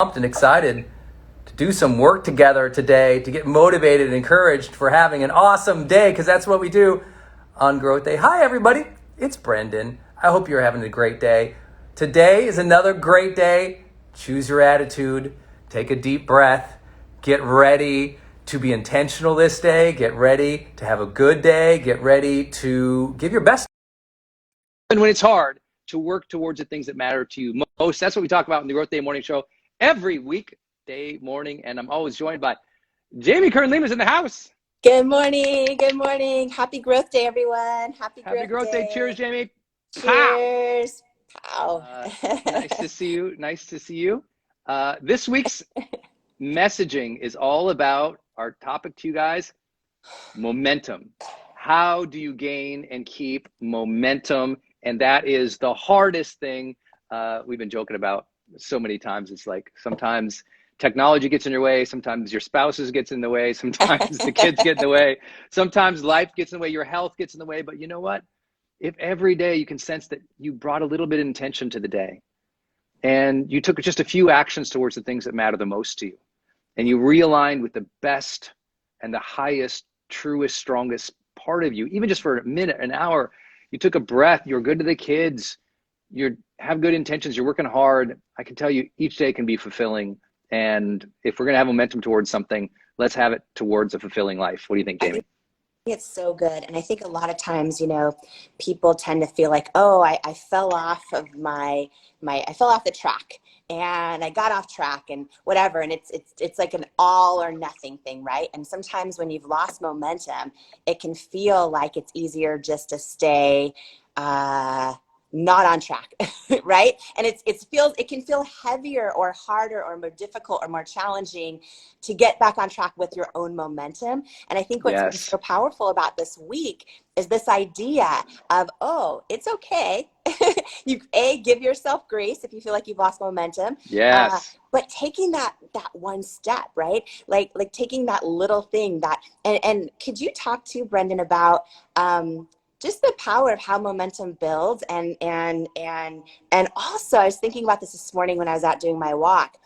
and excited to do some work together today to get motivated and encouraged for having an awesome day, because that's what we do on Growth Day. Hi, everybody. It's Brendon. I hope you're having a great day. Today is another great day. Choose your attitude. Take a deep breath. Get ready to be intentional this day. Get ready to have a good day. Get ready to give your best. And when it's hard, to work towards the things that matter to you most. That's what we talk about in the Growth Day Morning Show every weekday morning. And I'm always joined by Jamie. Kern Lima's in the house. Good morning. Good morning. Happy Growth Day, everyone. Happy Growth Day. Cheers, Jamie. Cheers. Pow. Nice to see you. Nice to see you. This week's messaging is all about our topic to you guys, momentum. How do you gain and keep momentum? And that is the hardest thing we've been joking about so many times. It's like sometimes technology gets in your way. Sometimes your spouses gets in the way. Sometimes the kids get in the way. Sometimes life gets in the way. Your health gets in the way. But you know what? If every day you can sense that you brought a little bit of intention to the day and you took just a few actions towards the things that matter the most to you, and you realigned with the best and the highest, truest, strongest part of you, even just for a minute, an hour, you took a breath, you're good to the kids, you have good intentions, you're working hard. I can tell you each day can be fulfilling. And if we're going to have momentum towards something, let's have it towards a fulfilling life. What do you think, Jamie? It's so good. And I think a lot of times, people tend to feel like, oh, I fell off of I fell off the track and I got off track and whatever. And it's like an all or nothing thing, right? And sometimes when you've lost momentum, it can feel like it's easier just to stay not on track, right? And it can feel heavier or harder or more difficult or more challenging to get back on track with your own momentum. And I think what's so powerful about this week is this idea of, oh, it's okay. You give yourself grace if you feel like you've lost momentum. Yes. But taking that one step, right? Like taking that little thing and could you talk to Brendon about just the power of how momentum builds and also I was thinking about this morning when I was out doing my walk,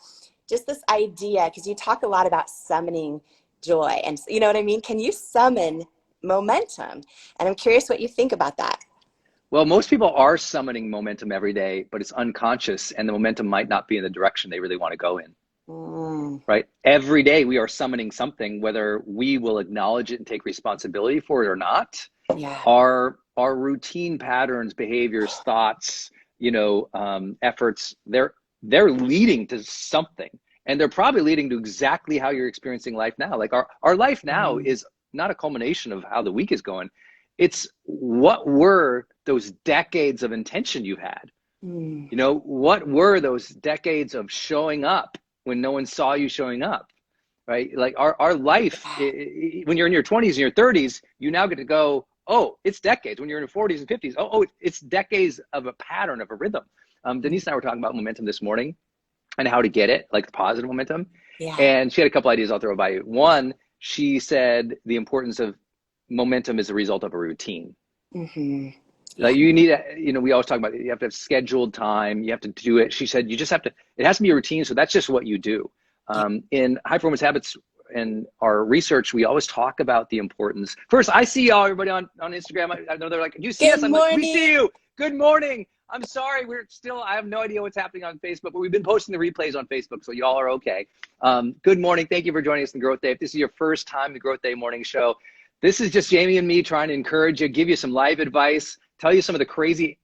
just this idea, because you talk a lot about summoning joy and you know what I mean? Can you summon momentum? And I'm curious what you think about that. Well, most people are summoning momentum every day, but it's unconscious and the momentum might not be in the direction they really want to go in. Right? Every day we are summoning something, whether we will acknowledge it and take responsibility for it or not. Yeah. Our routine patterns, behaviors, thoughts, efforts, they're leading to something, and they're probably leading to exactly how you're experiencing life now. Like our life now is not a culmination of how the week is going. It's what were those decades of intention you've had? What were those decades of showing up when no one saw you showing up? Right? Like our life, when you're in your 20s and your 30s, you now get to go, oh, it's decades. When you're in your 40s and 50s, it's decades of a pattern, of a rhythm. Denise and I were talking about momentum this morning and how to get it, like the positive momentum. Yeah. And she had a couple ideas I'll throw by you. One, she said the importance of momentum is a result of a routine. Like you need, we always talk about it. You have to have scheduled time. You have to do it. She said, it has to be a routine. So that's just what you do. In High Performance Habits and our reserch, we always talk about the importance. First, I see y'all, everybody on Instagram. I know they're like, do you see us? I'm like, we see you. Good morning. I'm sorry. I have no idea what's happening on Facebook, but we've been posting the replays on Facebook, so y'all are okay. Good morning. Thank you for joining us in Growth Day. If this is your first time in the Growth Day Morning Show, this is just Jamie and me trying to encourage you, give you some live advice, tell you some of the crazy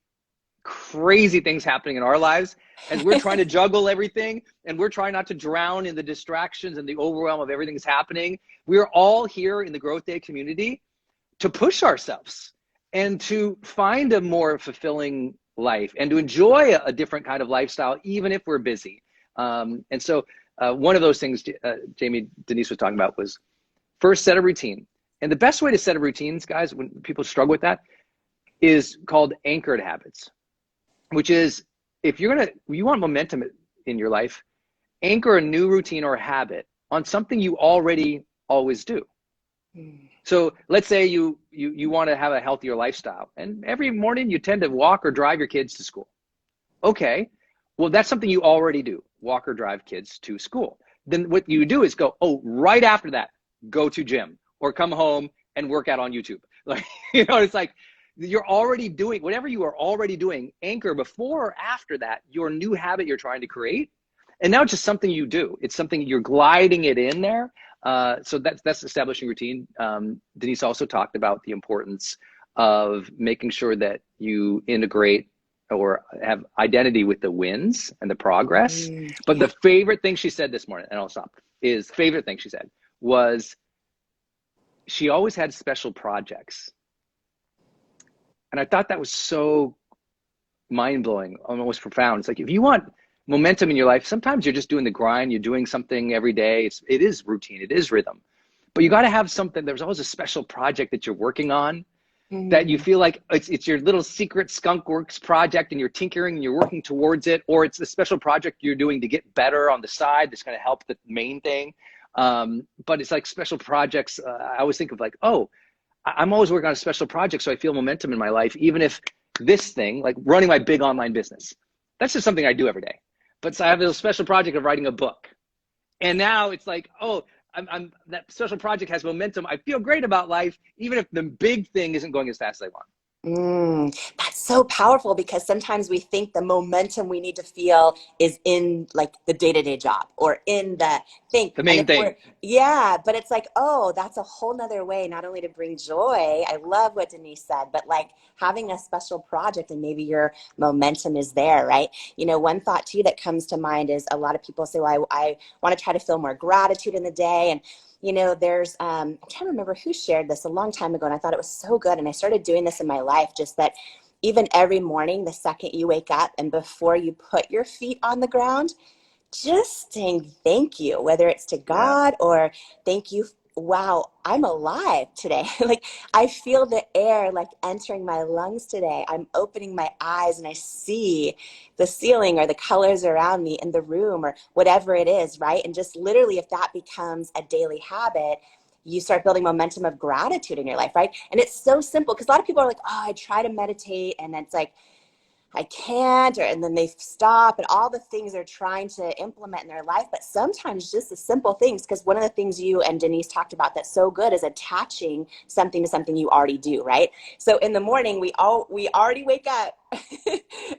things happening in our lives as we're trying to juggle everything, and we're trying not to drown in the distractions and the overwhelm of everything that's happening. We're all here in the Growth Day community to push ourselves and to find a more fulfilling life and to enjoy a different kind of lifestyle, even if we're busy. And so one of those things Denise was talking about was first, set a routine. And the best way to set a routines, guys, when people struggle with that, is called anchored habits, which is if you want momentum in your life, anchor a new routine or habit on something you already always do. So let's say you want to have a healthier lifestyle, and every morning you tend to walk or drive your kids to school. Okay, well, that's something you already do. walk or drive kids to school. Then what you do is go, oh, right after that, go to gym or come home and work out on YouTube. Like, it's like you're already doing whatever you are already doing, anchor before or after that, your new habit you're trying to create. And now it's just something you do. It's something you're gliding it in there. So that's establishing routine. Denise also talked about the importance of making sure that you integrate or have identity with the wins and the progress. But the favorite thing she said this morning, and I'll stop, favorite thing she said was she always had special projects. And I thought that was so mind-blowing, almost profound. It's like, if you want momentum in your life, sometimes you're just doing the grind, you're doing something every day. It is routine, it is rhythm. But you got to have something, there's always a special project that you're working on that you feel like it's your little secret skunk works project, and you're tinkering and you're working towards it, or it's a special project you're doing to get better on the side that's going to help the main thing. But it's like special projects. I always think of like, oh, I'm always working on a special project, so I feel momentum in my life, even if this thing, like running my big online business, that's just something I do every day. But so I have this special project of writing a book. And now it's like, oh, I'm that special project has momentum. I feel great about life, even if the big thing isn't going as fast as I want. That's so powerful, because sometimes we think the momentum we need to feel is in like the day-to-day job or in the thing. The main thing. Yeah, but it's like, oh, that's a whole nother way, not only to bring joy. I love what Denise said, but like having a special project and maybe your momentum is there, right? One thought too that comes to mind is a lot of people say, well, I want to try to feel more gratitude in the day. And there's, I'm trying to remember who shared this a long time ago, and I thought it was so good. And I started doing this in my life, just that even every morning, the second you wake up and before you put your feet on the ground, just saying thank you, whether it's to God or thank you. Wow, I'm alive today. Like I feel the air like entering my lungs today. I'm opening my eyes and I see the ceiling or the colors around me in the room or whatever it is, right? And just literally, if that becomes a daily habit, you start building momentum of gratitude in your life, right? And it's so simple, because a lot of people are like, oh, I try to meditate and it's like, I can't, and then they stop, and all the things they're trying to implement in their life. But sometimes just the simple things, because one of the things you and Denise talked about that's so good is attaching something to something you already do, right? So in the morning, we already wake up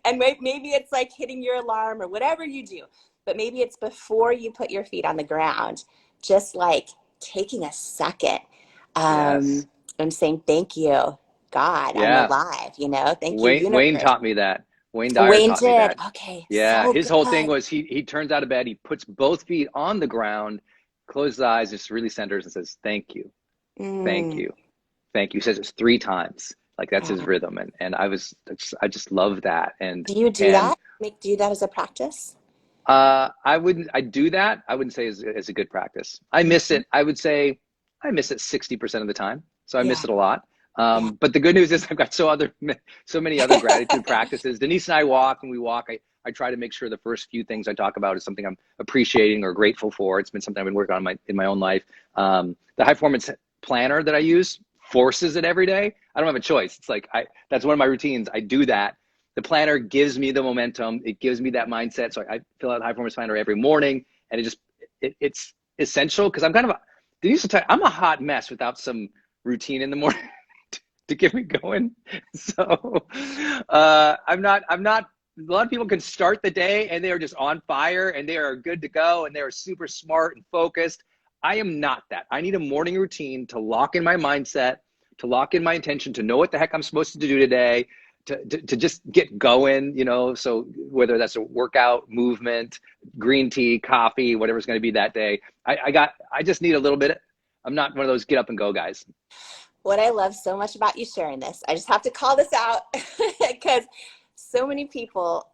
and maybe it's like hitting your alarm or whatever you do, but maybe it's before you put your feet on the ground, just like taking a second and saying, thank you, God, I'm alive, thank you, universe. Wayne taught me that. Wayne Dyer taught me that. Okay. Yeah, so his good. whole thing was he turns out of bed, he puts both feet on the ground, closes his eyes, just really centers and says, thank you, thank you, thank you. He says it 3 times. Like that's his rhythm. And I just love that. And do you do that? Do you do that as a practice? I do that. I wouldn't say as a good practice. I miss it. I would say I miss it 60% of the time. So I miss it a lot. But the good news is I've got so many other gratitude practices. Denise and I walk, and we walk. I try to make sure the first few things I talk about is something I'm appreciating or grateful for. It's been something I've been working on in my own life. The high performance planner that I use forces it every day. I don't have a choice. It's like, that's one of my routines. I do that. The planner gives me the momentum. It gives me that mindset. So I fill out the high performance planner every morning, and it's essential, because I'm Denise will tell you, I'm a hot mess without some routine in the morning to get me going. So I'm not, a lot of people can start the day and they are just on fire and they are good to go and they are super smart and focused. I am not that. I need a morning routine to lock in my mindset, to lock in my intention, to know what the heck I'm supposed to do today, to just get going, so whether that's a workout, movement, green tea, coffee, whatever's going to be that day, I just need a little bit. I'm not one of those get up and go guys. What I love so much about you sharing this, I just have to call this out, because so many people,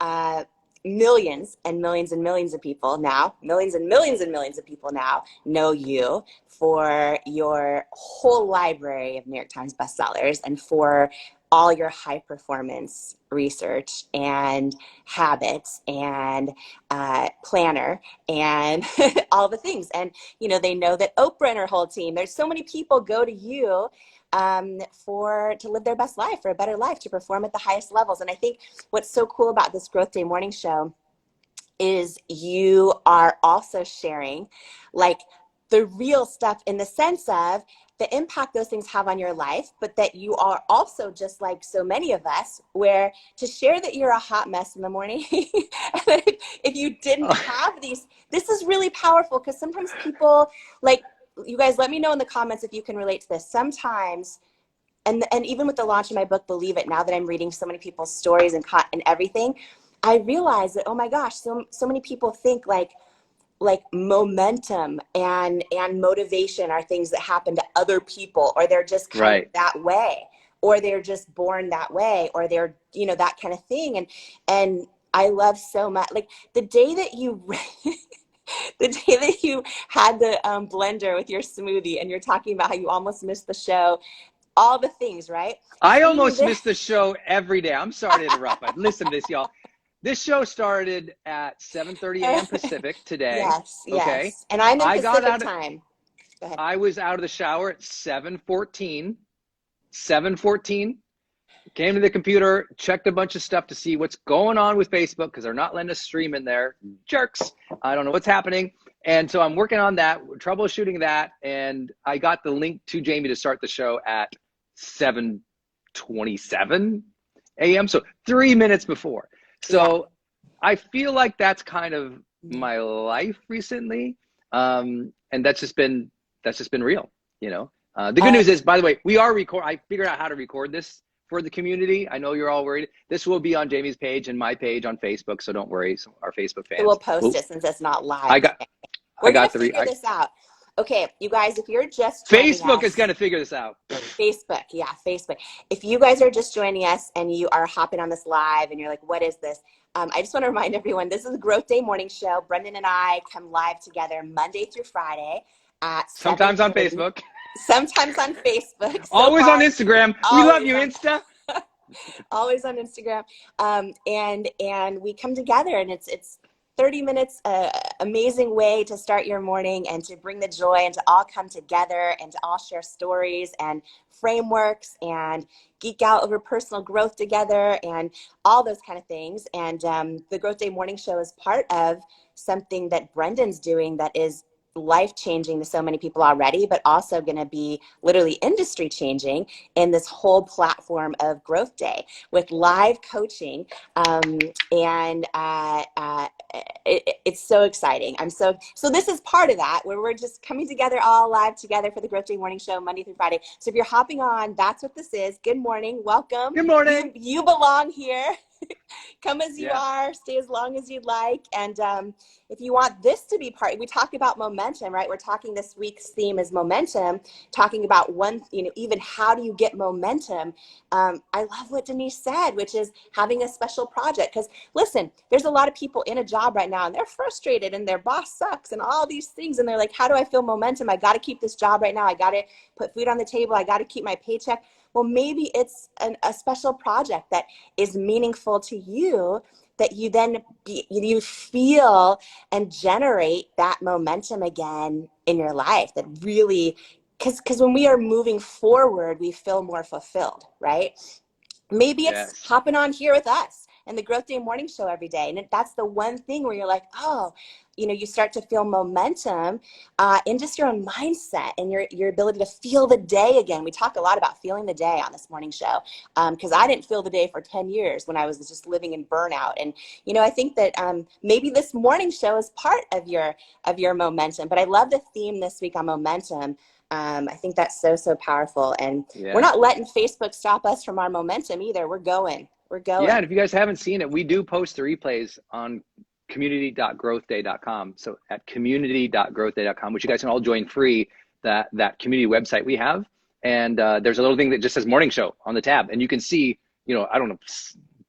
millions and millions and millions of people now, millions and millions and millions of people now know you for your whole library of New York Times bestsellers and for all your high performance research and habits and planner and all the things. And, they know that Oprah and her whole team, there's so many people go to you to live their best life, for a better life, to perform at the highest levels. And I think what's so cool about this Growth Day morning show is you are also sharing like the real stuff in the sense of the impact those things have on your life, but that you are also just like so many of us, where to share that you're a hot mess in the morning. If you didn't have these, this is really powerful, because sometimes people, like, you guys let me know in the comments if you can relate to this. Sometimes, and even with the launch of my book, Believe It, now that I'm reading so many people's stories and everything, I realize that, oh my gosh, so many people think like momentum and motivation are things that happen to other people, or they're just kind of that way, or they're just born that way, or they're, you know, that kind of thing. And I love so much, like the day that you the day that you had the blender with your smoothie, and you're talking about how you almost missed the show, all the things, right? I almost miss the show every day. I'm sorry to interrupt, but listen to this, y'all. This show started at 7:30 a.m. Pacific today. Yes, okay? yes. And I'm in I got Pacific out of, time. Go ahead. I was out of the shower at 7:14. 7:14. Came to the computer, checked a bunch of stuff to see what's going on with Facebook, because they're not letting us stream in there. Jerks. I don't know what's happening. And so I'm working on that, troubleshooting that. And I got the link to Jamie to start the show at 7:27 a.m. So 3 minutes before. So I feel like that's kind of my life recently. And that's just been real, you know. The good news is, by the way, I figured out how to record this for the community. I know you're all worried. This will be on Jamie's page and my page on Facebook, so don't worry, our Facebook fans. So we'll post it since it's not live. We're gonna figure this out. Okay, you guys, if you're just Facebook is going to figure this out. Facebook. If you guys are just joining us and you are hopping on this live and you're like, what is this? I just want to remind everyone, this is the Growth Day Morning Show. Brendon and I come live together Monday through Friday at sometimes on Facebook. Sometimes on Facebook. Always on Instagram. We love you, Insta. Always on Instagram. And we come together, and it's 30 minutes, amazing way to start your morning and to bring the joy and to all come together and to all share stories and frameworks and geek out over personal growth together and all those kind of things. And the Growth Day Morning Show is part of something that Brendon's doing that is life-changing to so many people already, but also going to be literally industry-changing in this whole platform of Growth Day with live coaching. It's so exciting. So this is part of that, where we're just coming together all live together for the Growth Day Morning Show Monday through Friday. So if you're hopping on, that's what this is. Good morning. Welcome. Good morning. You belong here. Come as you are, stay as long as you'd like. And if you want this to be part, we talk about momentum, right? We're talking, this week's theme is momentum, talking about even how do you get momentum? I love what Denise said, which is having a special project. Because listen, there's a lot of people in a job right now and they're frustrated and their boss sucks and all these things. And they're like, how do I feel momentum? I got to keep this job right now. I got to put food on the table. I got to keep my paycheck. Well, maybe it's a special project that is meaningful to you, that you then you feel and generate that momentum again in your life. That really, because when we are moving forward, we feel more fulfilled, right? Maybe it's hopping on here with us and the Growth Day Morning Show every day. And that's the one thing where you're like, oh, you start to feel momentum in just your own mindset and your ability to feel the day again. We talk a lot about feeling the day on this morning show, because I didn't feel the day for 10 years when I was just living in burnout. And, I think that maybe this morning show is part of your momentum. But I love the theme this week on momentum. I think that's so powerful. And we're not letting Facebook stop us from our momentum either. We're going. Yeah, and if you guys haven't seen it, we do post the replays on community.growthday.com. So at community.growthday.com, which you guys can all join free, that community website we have. And there's a little thing that just says morning show on the tab. And you can see, I don't know,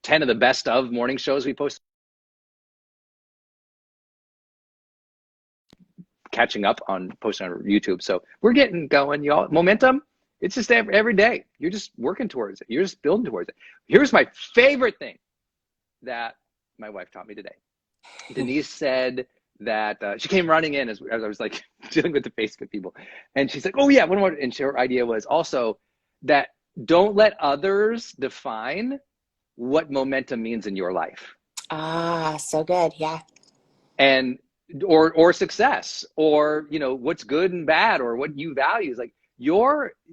10 of the best of morning shows we post. Catching up on posting on YouTube. So we're getting going, y'all. Momentum, it's just every day. You're just working towards it. You're just building towards it. Here's my favorite thing that my wife taught me today. Denise said that she came running in as I was like dealing with the Facebook people. And she's like, oh yeah, one more. And her idea was also that don't let others define what momentum means in your life. Ah, so good. Yeah. and or success, or what's good and bad, or what you value. Is like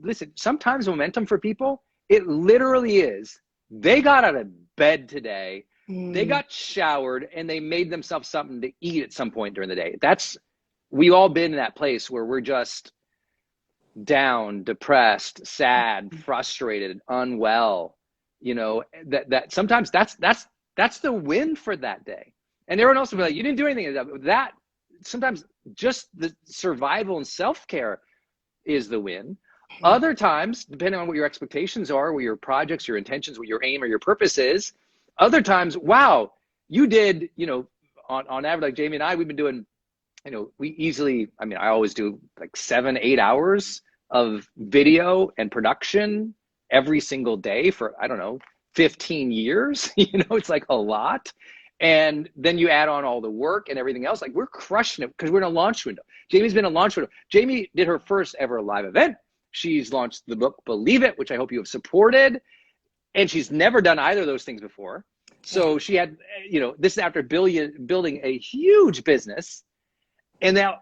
listen, sometimes momentum for people, it literally is they got out of bed today, they got showered, and they made themselves something to eat at some point during the day. We've all been in that place where we're just down, depressed, sad, frustrated, unwell. That sometimes that's the win for that day. And everyone else will be like, you didn't do anything. That sometimes just the survival and self-care is the win. Other times, depending on what your expectations are, what your projects, your intentions, what your aim or your purpose is, other times, wow, you did, on average, like Jamie and I, we've been doing, we easily, I always do like 7-8 hours of video and production every single day for, 15 years. It's like a lot. And then you add on all the work and everything else. Like, we're crushing it because we're in a launch window. Jamie's been in a launch window. Jamie did her first ever live event. She's launched the book, Believe It, which I hope you have supported. And she's never done either of those things before. So she had, this is after building a huge business. And now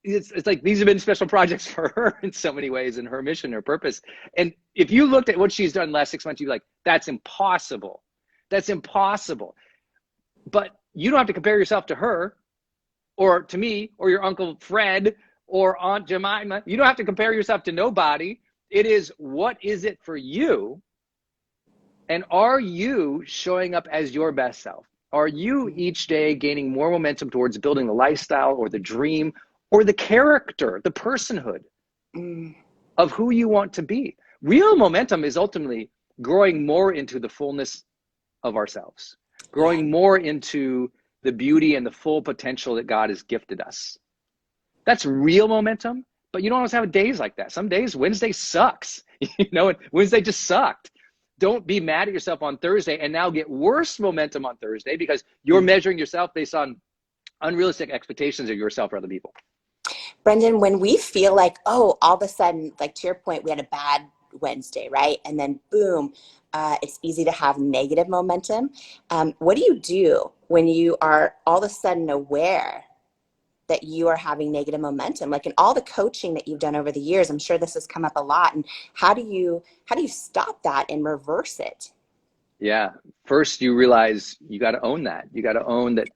it's like, these have been special projects for her in so many ways, and her mission, her purpose. And if you looked at what she's done in the last 6 months, you'd be like, that's impossible. That's impossible. But you don't have to compare yourself to her or to me or your Uncle Fred or Aunt Jemima. You don't have to compare yourself to nobody. It is, what is it for you? And are you showing up as your best self? Are you each day gaining more momentum towards building the lifestyle or the dream or the character, the personhood of who you want to be? Real momentum is ultimately growing more into the fullness of ourselves, growing more into the beauty and the full potential that God has gifted us. That's real momentum, but you don't always have days like that. Some days, Wednesday sucks, and Wednesday just sucked. Don't be mad at yourself on Thursday and now get worse momentum on Thursday because you're measuring yourself based on unrealistic expectations of yourself or other people. Brendon, when we feel like, all of a sudden, like to your point, we had a bad Wednesday, right? And then boom, it's easy to have negative momentum. What do you do when you are all of a sudden aware that you are having negative momentum? Like, in all the coaching that you've done over the years, I'm sure this has come up a lot. And how do you stop that and reverse it? Yeah. First, you realize you got to own that. You got to own that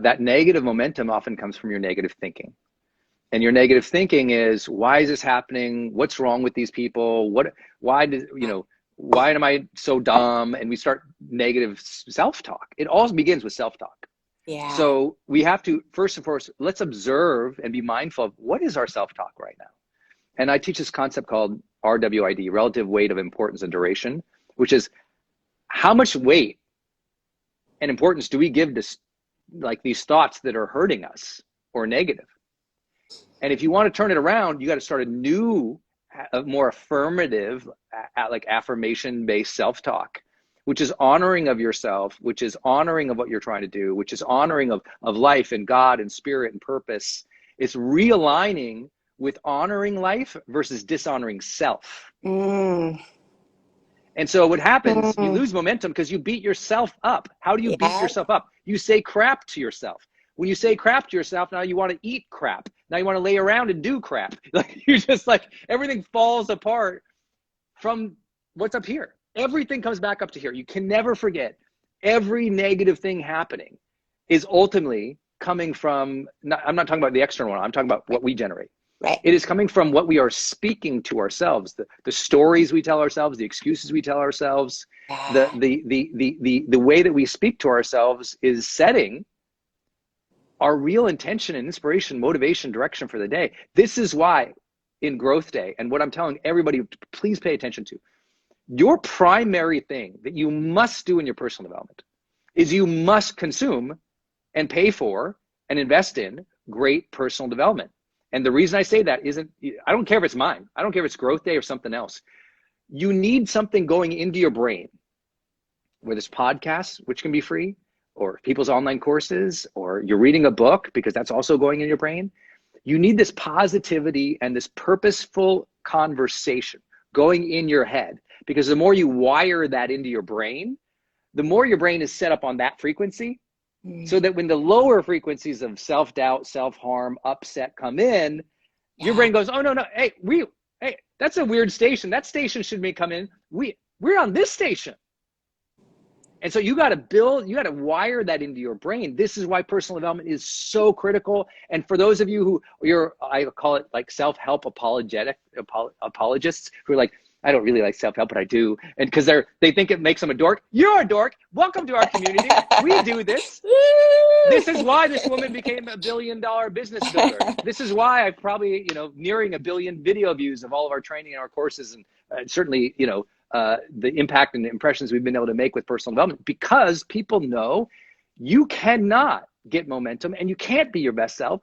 that negative momentum often comes from your negative thinking. And your negative thinking is, why is this happening? What's wrong with these people? Why am I so dumb? And we start negative self-talk. It all begins with self-talk. Yeah. So we have to, first and foremost, let's observe and be mindful of what is our self-talk right now. And I teach this concept called RWID, relative weight of importance and duration, which is how much weight and importance do we give to like these thoughts that are hurting us or negative? And if you want to turn it around, you got to start a new, more affirmative, like affirmation-based self-talk, which is honoring of yourself, which is honoring of what you're trying to do, which is honoring of life and God and spirit and purpose. It's realigning with honoring life versus dishonoring self. And so what happens, you lose momentum because you beat yourself up. How do you beat yourself up? You say crap to yourself. When you say crap to yourself, now you want to eat crap. Now you want to lay around and do crap. Like, you just like, everything falls apart from what's up here. Everything comes back up to here. You can never forget, every negative thing happening is ultimately coming from, I'm not talking about the external one, I'm talking about what we generate. Right. It is coming from what we are speaking to ourselves, the stories we tell ourselves, the excuses we tell ourselves, the way that we speak to ourselves is setting our real intention and inspiration, motivation, direction for the day. This is why in Growth Day, and what I'm telling everybody, please pay attention to, your primary thing that you must do in your personal development is you must consume and pay for and invest in great personal development. And the reason I say that isn't, I don't care if it's mine. I don't care if it's Growth Day or something else. You need something going into your brain, whether it's podcasts, which can be free, or people's online courses, or you're reading a book, because that's also going in your brain. You need this positivity and this purposeful conversation going in your head, because the more you wire that into your brain, the more your brain is set up on that frequency, So that when the lower frequencies of self-doubt, self-harm, upset come in, your brain goes, oh, no, hey, that's a weird station. That station should be come in. We're on this station. And so you got to wire that into your brain. This is why personal development is so critical. And for those of you who I call it like self-help apologists who are like, I don't really like self-help, but I do. And because they think it makes them a dork. You're a dork. Welcome to our community. We do this. This is why this woman became $1 billion business builder. This is why I've probably, nearing 1 billion video views of all of our training and our courses. And certainly, the impact and the impressions we've been able to make with personal development, because people know you cannot get momentum and you can't be your best self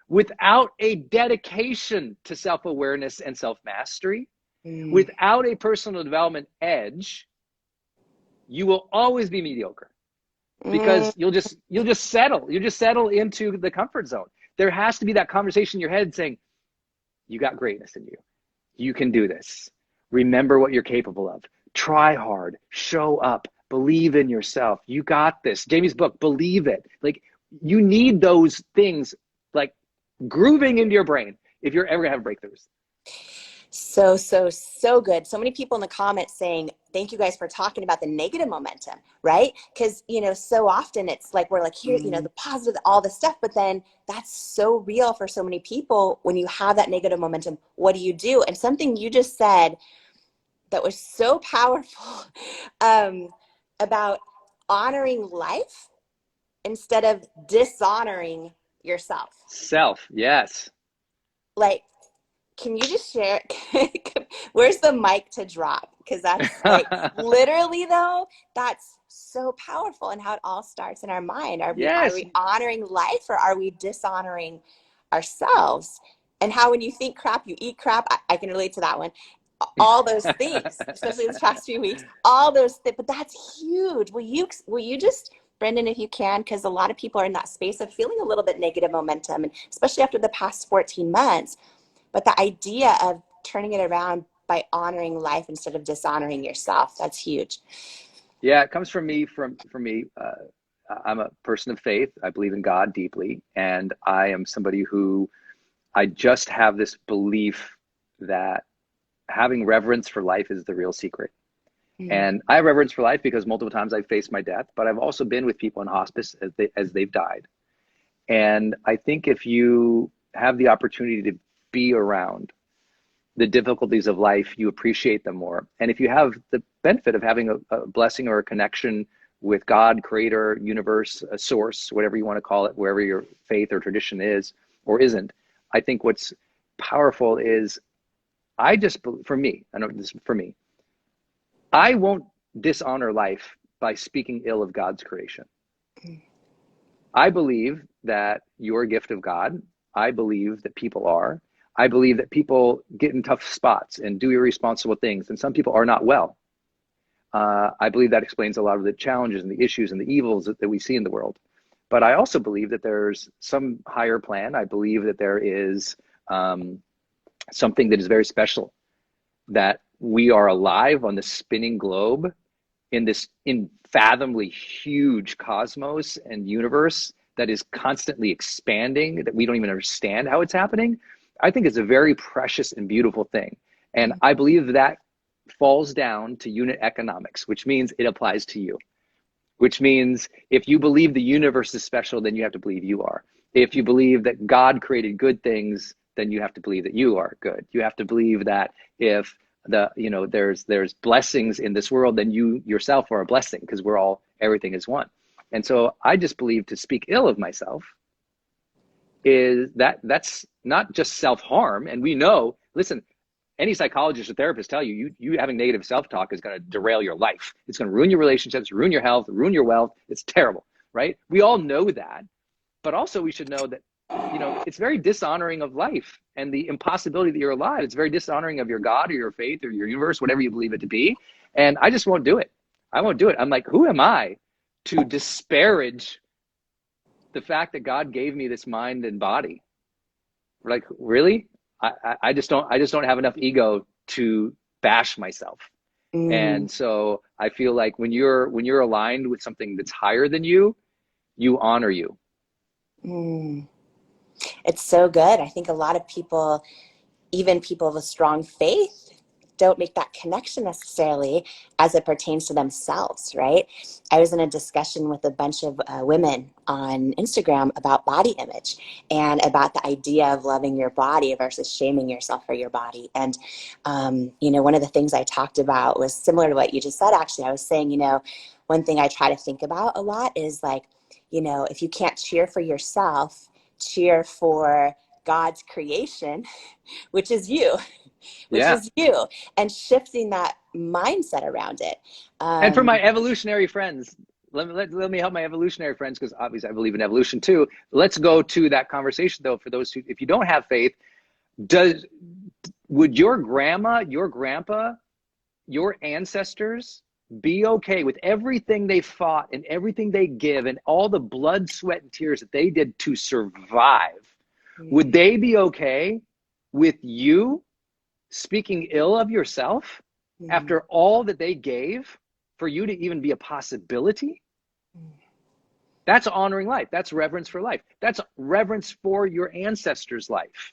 without a dedication to self-awareness and self-mastery. Without a personal development edge, you will always be mediocre, because you'll just settle into the comfort zone. There has to be that conversation in your head saying, you got greatness in you. You can do this. Remember what you're capable of. Try hard, show up, believe in yourself. You got this. Jamie's book, Believe It. Like, you need those things like grooving into your brain if you're ever gonna have breakthroughs. So good. So many people in the comments saying, thank you guys for talking about the negative momentum, right? Because, so often it's like, we're like, here, the positive, all this stuff, but then that's so real for so many people. When you have that negative momentum, what do you do? And something you just said that was so powerful about honoring life instead of dishonoring yourself. Self, yes. Like, can you just share, where's the mic to drop? Because that's like, literally though, that's so powerful, and how it all starts in our mind. Are we honoring life, or are we dishonoring ourselves? And how when you think crap, you eat crap. I can relate to that one. All those things, especially this past few weeks, all those things, but that's huge. Will you just, Brendon, if you can, because a lot of people are in that space of feeling a little bit negative momentum, and especially after the past 14 months. But the idea of turning it around by honoring life instead of dishonoring yourself, that's huge. Yeah, it comes from me. I'm a person of faith. I believe in God deeply. And I am somebody who, I just have this belief that having reverence for life is the real secret. And I have reverence for life because multiple times I've faced my death, but I've also been with people in hospice as they've died. And I think if you have the opportunity to be around the difficulties of life, you appreciate them more. And if you have the benefit of having a blessing or a connection with God, creator, universe, a source, whatever you want to call it, wherever your faith or tradition is or isn't, I think what's powerful is, for me, I won't dishonor life by speaking ill of God's creation. I believe that you're a gift of God. I believe that people are. I believe that people get in tough spots and do irresponsible things, and some people are not well. I believe that explains a lot of the challenges and the issues and the evils that we see in the world. But I also believe that there's some higher plan. I believe that there is something that is very special, that we are alive on the spinning globe in this unfathomably huge cosmos and universe that is constantly expanding, that we don't even understand how it's happening. I think it's a very precious and beautiful thing. And I believe that falls down to unit economics, which means it applies to you, which means if you believe the universe is special, then you have to believe you are. If you believe that God created good things, then you have to believe that you are good. You have to believe that if there's blessings in this world, then you yourself are a blessing, because everything is one. And so I just believe to speak ill of myself that's not just self-harm. And we know, listen, any psychologist or therapist tell you having negative self-talk is going to derail your life. It's going to ruin your relationships, ruin your health, ruin your wealth. It's terrible, right? We all know that. But also we should know that, it's very dishonoring of life and the impossibility that you're alive. It's very dishonoring of your God or your faith or your universe, whatever you believe it to be. And I just won't do it. I won't do it. I'm like, who am I to disparage the fact that God gave me this mind and body? Like, really? I just don't have enough ego to bash myself. And so I feel like when you're aligned with something that's higher than you, you honor you. Mm. It's so good. I think a lot of people, even people of a strong faith, don't make that connection necessarily as it pertains to themselves, right? I was in a discussion with a bunch of women on Instagram about body image and about the idea of loving your body versus shaming yourself for your body. And, one of the things I talked about was similar to what you just said, actually. I was saying, one thing I try to think about a lot is like, if you can't cheer for yourself, cheer for God's creation, which is you. Yeah. And shifting that mindset around it. And for my evolutionary friends, let me help my evolutionary friends, because obviously I believe in evolution too. Let's go to that conversation though, for those who, if you don't have faith, would your grandma, your grandpa, your ancestors be okay with everything they fought and everything they give and all the blood, sweat, and tears that they did to survive? Would they be okay with you speaking ill of yourself after all that they gave for you to even be a possibility? That's honoring life. That's reverence for life. That's reverence for your ancestors' life.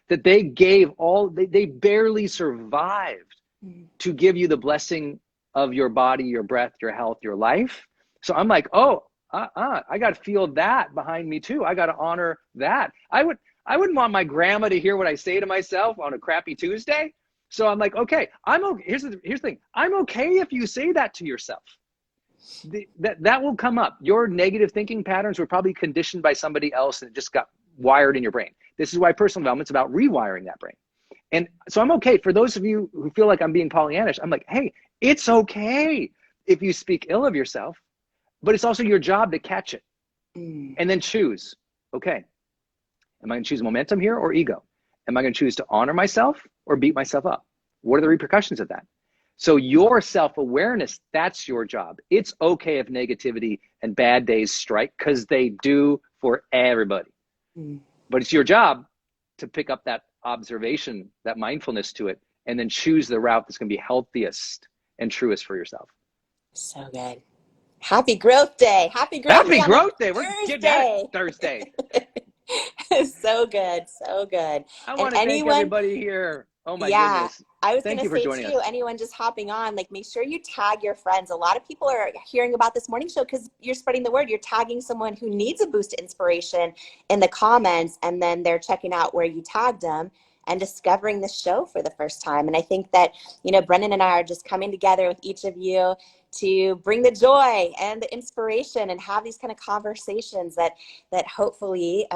That they gave all, they barely survived to give you the blessing of your body, your breath, your health, your life. So I'm like, I got to feel that behind me too. I got to honor that. I wouldn't want my grandma to hear what I say to myself on a crappy Tuesday. So I'm like, okay, I'm okay. Here's the thing. I'm okay if you say that to yourself. That will come up. Your negative thinking patterns were probably conditioned by somebody else and it just got wired in your brain. This is why personal development's about rewiring that brain. And so I'm okay. For those of you who feel like I'm being Pollyannish, I'm like, hey, it's okay if you speak ill of yourself, but it's also your job to catch it and then choose. Okay, am I going to choose momentum here or ego? Am I going to choose to honor myself or beat myself up? What are the repercussions of that? So your self-awareness, that's your job. It's okay if negativity and bad days strike, because they do for everybody. But it's your job to pick up that observation, that mindfulness to it, and then choose the route that's going to be healthiest and truest for yourself. So good. Happy Growth Day. Happy Growth Day. Happy Growth Day. We're Thursday. getting at it Thursday. So good. So good. I want to thank everybody here. Oh my goodness. I was going Thank to you for say joining too, us. anyone just hopping on, like make sure you tag your friends. A lot of people are hearing about this morning show because you're spreading the word. You're tagging someone who needs a boost of inspiration in the comments, and then they're checking out where you tagged them and discovering the show for the first time. And I think that, Brendon and I are just coming together with each of you to bring the joy and the inspiration and have these kind of conversations that hopefully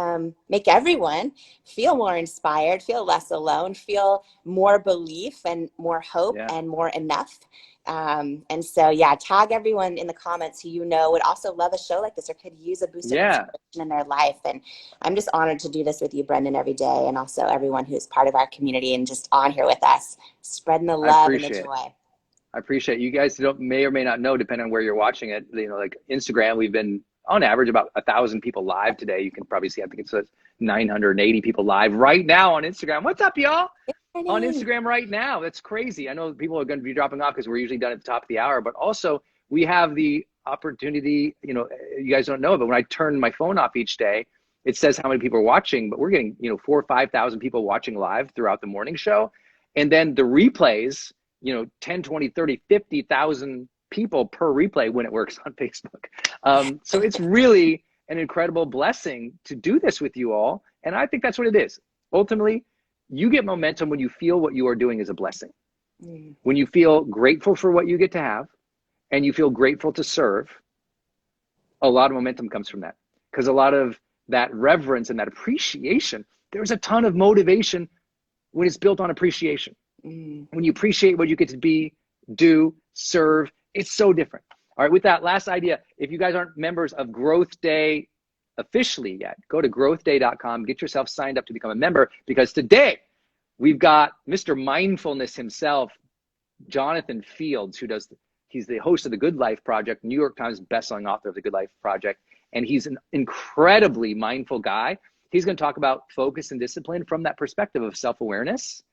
make everyone feel more inspired, feel less alone, feel more belief and more hope and more enough. And so, tag everyone in the comments who would also love a show like this or could use a boost of inspiration in their life. And I'm just honored to do this with you, Brendon, every day, and also everyone who's part of our community and just on here with us, spreading the love and the joy. I appreciate it. You guys may or may not know, depending on where you're watching it, like Instagram, we've been on average about 1,000 people live today. You can probably see, I think it says 980 people live right now on Instagram. What's up, y'all? On Instagram right now. That's crazy. I know people are going to be dropping off because we're usually done at the top of the hour, but also we have the opportunity, you guys don't know, but when I turn my phone off each day, it says how many people are watching, but we're getting, 4,000 or 5,000 people watching live throughout the morning show. And then the replays, 10, 20, 30, 50,000 people per replay when it works on Facebook. So it's really an incredible blessing to do this with you all. And I think that's what it is. Ultimately, you get momentum when you feel what you are doing is a blessing. When you feel grateful for what you get to have and you feel grateful to serve, a lot of momentum comes from that. Because a lot of that reverence and that appreciation, there's a ton of motivation when it's built on appreciation. When you appreciate what you get to be, do, serve, it's so different. All right, with that last idea, if you guys aren't members of Growth Day officially yet, go to growthday.com, get yourself signed up to become a member, because today we've got Mr. Mindfulness himself, Jonathan Fields, he's the host of the Good Life Project, New York Times bestselling author of the Good Life Project, and he's an incredibly mindful guy. He's going to talk about focus and discipline from that perspective of self-awareness.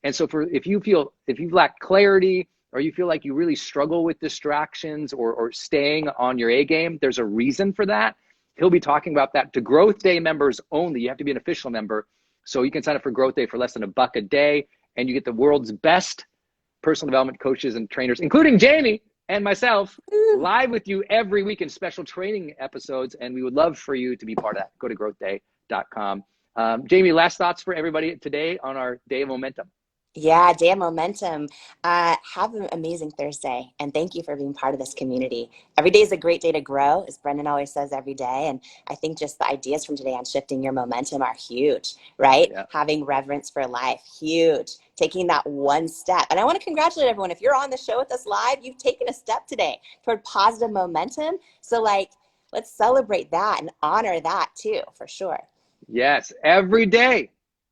And so if you lack clarity, or you feel like you really struggle with distractions or staying on your A game, there's a reason for that. He'll be talking about that to Growth Day members only. You have to be an official member. So you can sign up for Growth Day for less than $1 a day, and you get the world's best personal development coaches and trainers, including Jamie and myself, live with you every week in special training episodes. And we would love for you to be part of that. Go to growthday.com. Jamie, last thoughts for everybody today on our Day of Momentum. Yeah, Day of Momentum. Have an amazing Thursday, and thank you for being part of this community. Every day is a great day to grow, as Brendon always says every day. And I think just the ideas from today on shifting your momentum are huge, right? Yeah. Having reverence for life, huge. Taking that one step. And I want to congratulate everyone. If you're on the show with us live, you've taken a step today toward positive momentum. So let's celebrate that and honor that too, for sure. Yes, every day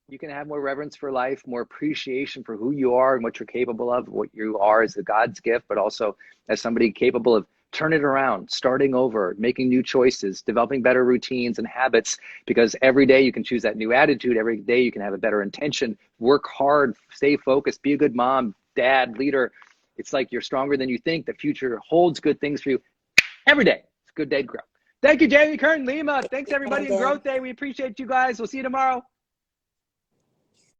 you can have more reverence for life, more appreciation for who you are and what you're capable of, what you are as a God's gift, but also as somebody capable of turning it around, starting over, making new choices, developing better routines and habits, because every day you can choose that new attitude. Every day you can have a better intention, work hard, stay focused, be a good mom, dad, leader. It's like you're stronger than you think. The future holds good things for you every day. It's a good day to grow. Thank you, Jamie, Kern Lima. Thanks, everybody, in Growth Day. We appreciate you guys. We'll see you tomorrow.